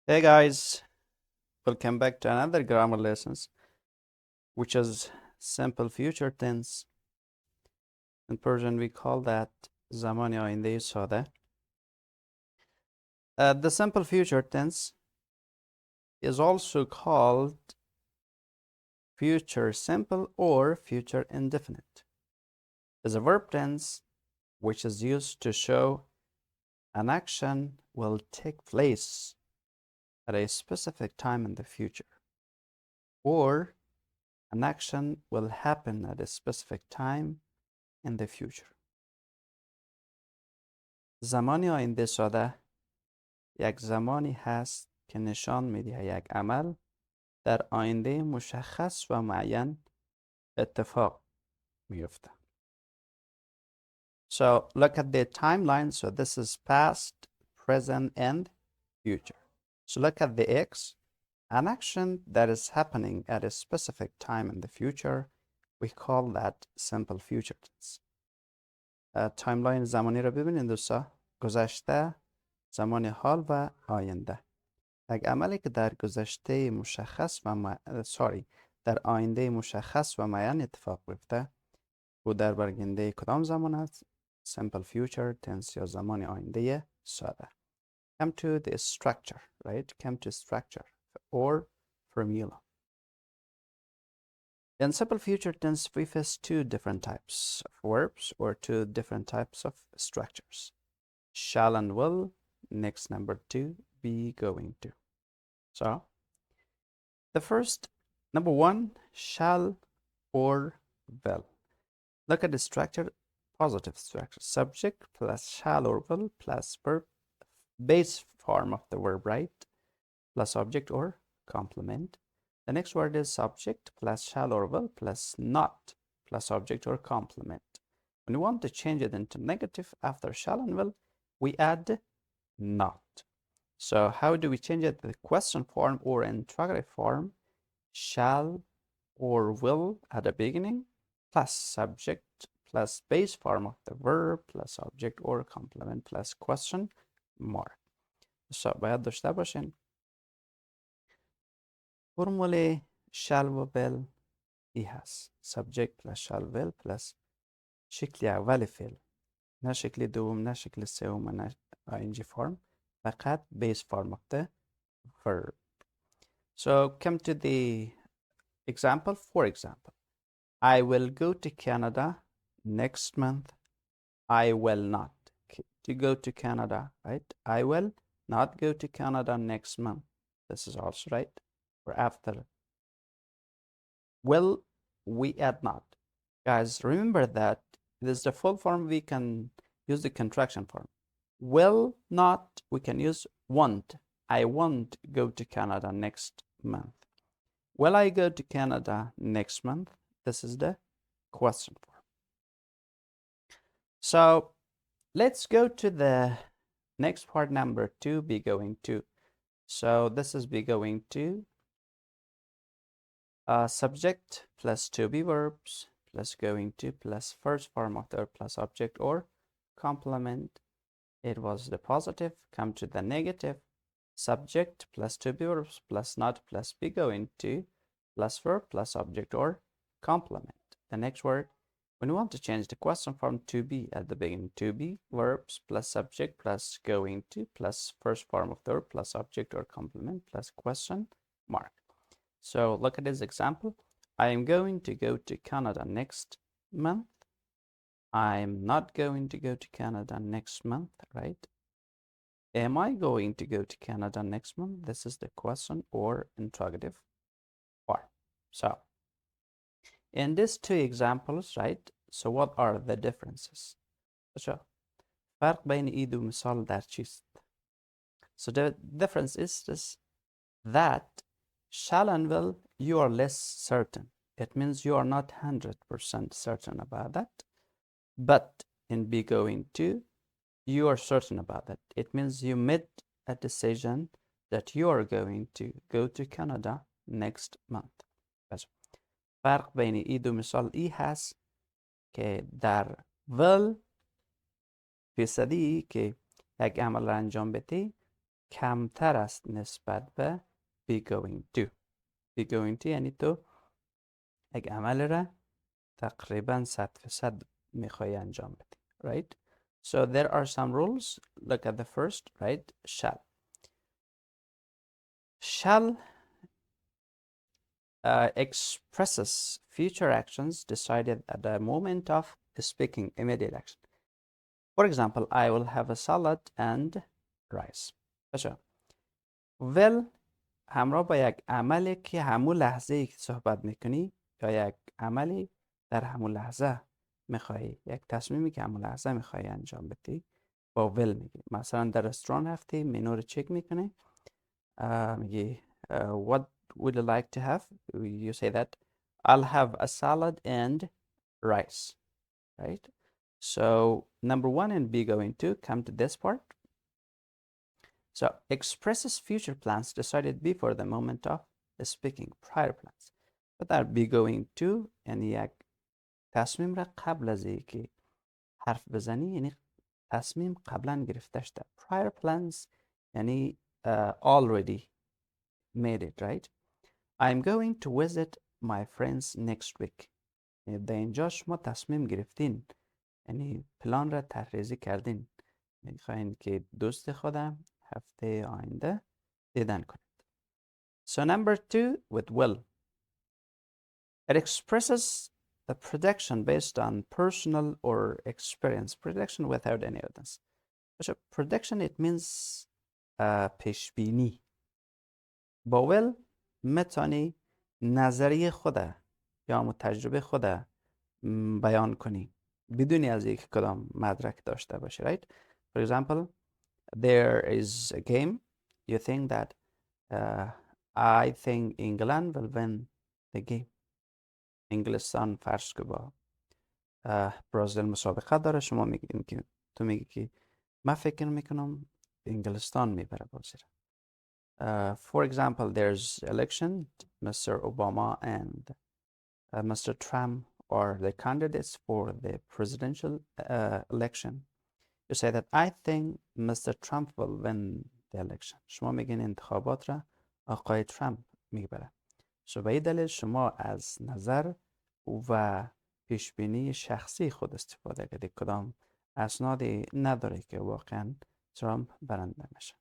Hey guys, welcome back to another grammar lessons, which is simple future tense. In Persian, we call that زمان آینده ساده. The simple future tense is also called future simple or future indefinite. It's a verb tense which is used to show an action will take place at a specific time in the future, or an action will happen at a specific time in the future. زمان آینده ساده یک زمانی هست که نشان می‌دهد یک عمل در آینده مشخص و معین اتفاق میفته. So look at the timeline. So this is past, present, and future. So look at the X, an action that is happening at a specific time in the future. We call that simple future tense. تایملاین زمانی رو ببینید دوستا. گذشته، زمان حال و آینده. یک عملی که در گذشته مشخص و در آینده مشخص و معین اتفاق بیفته او در برگنده کدام زمان است؟ simple future tense یا زمان آینده ساده. Come to the structure, right? Come to structure or formula. In simple future tense, we face two different types of verbs or two different types of structures. Shall and will, next number two, be going to. So, the first, number one, shall or will. Look at the structure, positive structure. Subject plus shall or will plus verb, base form of the verb, right? Plus object or complement. The next word is subject plus shall or will plus not plus object or complement. When you want to change it into negative after shall and will, we add not. So how do we change it to the question form or interrogative form? Shall or will at the beginning plus subject plus base form of the verb plus object or complement plus question mark. So باید داشته باشین فرمول shall و will ای هست. subject plus shall will plus شکل اول فعل، نه شکل دوم، نه شکل سوم، نه ing form، فقط base form of the verb. So come to the example. For example, I will go to Canada next month. I will not to go to Canada, right? I will not go to Canada next month. This is also right. Or after. Will, we add not. Guys, remember that this is the full form. We can use the contraction form. Will not, we can use won't. I won't go to Canada next month. Will I go to Canada next month? This is the question form. So let's go to the next part, number two, be going to. So this is be going to. Subject plus to be verbs plus going to plus first form of the verb plus object or complement. It was the positive. Come to the negative. Subject plus to be verbs plus not plus be going to plus verb plus object or complement. The next word, when we want to change the question form to be at the beginning, to be verbs plus subject plus going to plus first form of the verb plus object or complement plus question mark. So look at this example. I am going to go to Canada next month. I'm not going to go to Canada next month, right? Am I going to go to Canada next month? This is the question or interrogative form. So in these two examples, right? So what are the differences? So فرق بین این دو مثال در چیست؟ So the difference is this, that shall and will, you are less certain. It means you are not 100% certain about that. But in be going to, you are certain about that. It means you made a decision that you are going to go to Canada next month. فرق بین این دو مثال ای هست که در will فیصدی که یک عمل را انجام بدی کمتر است نسبت به be going to. be going to یعنی تو یک عمل را تقریبا 100% میخوای انجام بدی. Right? So there are some rules. Look at the first, right? Shall. Shall expresses future actions decided at the moment of speaking, immediate action. For example, I will have a salad and rice. بچه will همراه با یک عملی که همون لحظه ای که صحبت میکنی یا یک عملی در همون لحظه میخوایی، یک تصمیمی که همون لحظه میخوایی انجام بدی با will میگی. مثلا در رستوران رفتی، منو رو چک میکنی، میگی what would you like to have? You say that I'll have a salad and rice, right? So number one and be going to come to this part. So expresses future plans decided before the moment of speaking, prior plans. But در be going to یعنی یک تصمیم را قبل از اینکه حرف بزنی، یعنی تصمیم قبلا گرفته شده. Prior plans یعنی already made it, right? I'm going to visit my friends next week. در اینجا شما تصمیم گرفتین، یعنی پلان را طرحریزی کردین، میخواین که دوست خودم هفته آینده دیدن کنید. So number two with will. It expresses the prediction based on personal or experience. Prediction without any evidence. So prediction, it means پیش بینی. با will میتونی نظریه خود یا تجربه خود بیان کنی بدون از یک کدام مدرک داشته باشی. Right? For example, there is a game. You think that I think England will win the game. انگلستان فرض که با برازیل مسابقه داره، شما میگین که تو میگی که من فکر میکنم انگلستان میبره بازی را. For example, there's election. Mr. Obama and Mr. Trump are the candidates for the presidential election. You say that I think Mr. Trump will win the election. شما میگین انتخابات را آقای ترامپ میبره. So به این دلیل شما از نظر و پیشبینی شخصی خود استفاده کردید، کدام اسنادی نداره که واقعا ترامپ برنده میشه.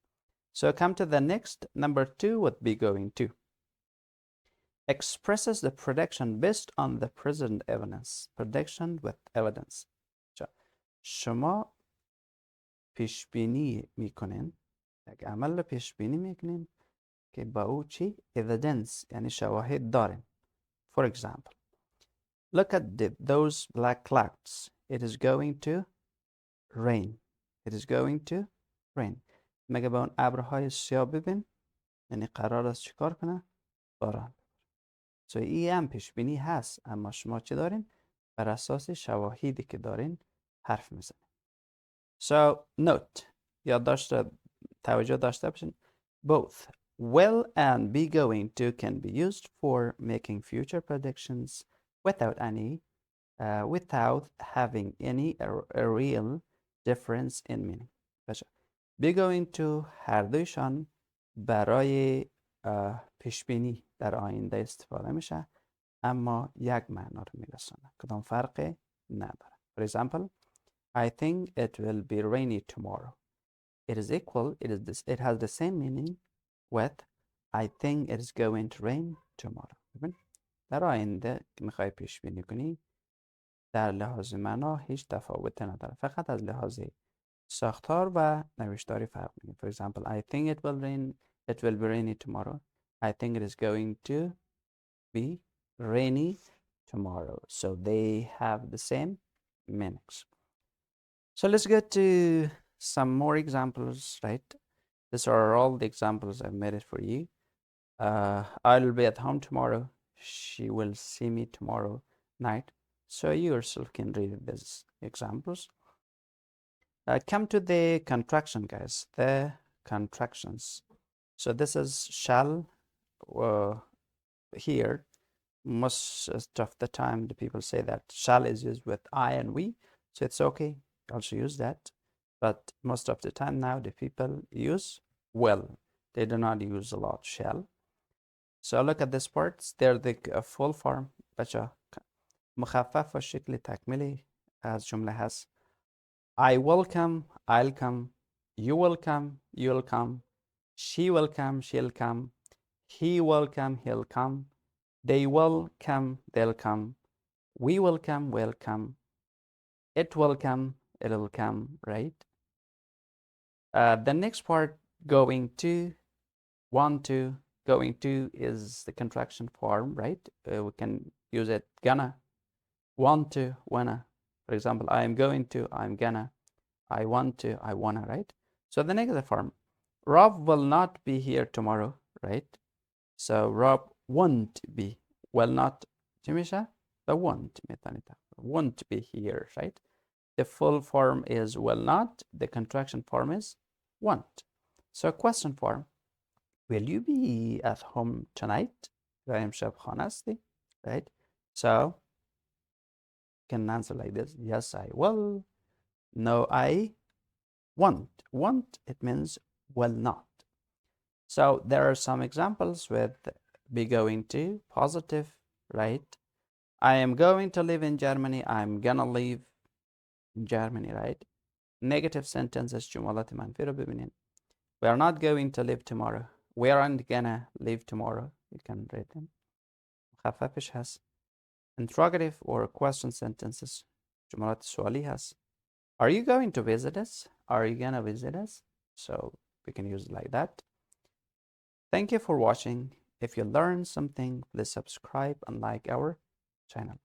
So come to the next, number two would be going to. Expresses the prediction based on the present evidence. Prediction with evidence. شما پیشبینی میکنین، یک عمل پیشبینی میکنین که با او چی؟ evidence یعنی شواهد دارین. For example, look at those black clouds. It is going to rain. It is going to rain. مگه به اون ابرهای سیاه ببین، یعنی قرار است چیکار کنه؟ باران. So این هم پیشبینی هست، اما شما چی دارین؟ بر اساس شواهدی که دارین حرف میزنین. So note, توجه داشته باشین. Both will and be going to can be used for making future predictions without having any a real difference in meaning. Be going to هر دویشان برای پیشبینی در آینده استفاده میشه، اما یک معنا رو میرسونه، کدام فرقی نداره. For example, I think it will be rainy tomorrow. It is equal, it has the same meaning with I think it is going to rain tomorrow. در آینده که میخوای پیش بینی کنی در لحاظ معنا هیچ تفاوت نداره، فقط از لحاظ ساختار و نوشتاری فرق میکنه. For example, I think it will be rainy tomorrow. I think it is going to be rainy tomorrow. So they have the same meanings. So let's go to some more examples, right? These are all the examples I've made it for you. I'll be at home tomorrow. She will see me tomorrow night. So you yourself can read these examples. Come to the contraction, guys. The contractions. So this is shall. Here, most of the time, the people say that shall is used with I and we. So it's okay. Also use that. But most of the time now, the people use will. They do not use a lot shall. So look at this part. They're the full form. بچه مخفف و شکل تکمیلی از جمله هست. I will come, I'll come. You will come, you'll come. She will come, she'll come. He will come, he'll come. They will come, they'll come. We will come, we'll come. It will come, it'll come, right? The next part, going to, want to. Going to is the contraction form, right? We can use it gonna, want to, wanna. For example, I am going to, I'm gonna. I want to, I wanna, right? So the negative form, Rob will not be here tomorrow, right? So Rob won't be, will not, Jimisha, the won't be here, right? The full form is will not, the contraction form is won't. So question form, will you be at home tonight? Right? So you can answer like this. Yes, I will. No, I won't. Won't, it means will not. So there are some examples with be going to, positive, right? I am going to live in Germany. I'm gonna live in Germany, right? Negative sentences جملات منفی رو ببینین. We are not going to live tomorrow. We aren't gonna live tomorrow. You can read them. مخففش هست. Interrogative or question sentences جملات سوالی هست. Are you going to visit us? Are you gonna visit us? So we can use it like that. Thank you for watching. If you learned something, please subscribe and like our channel.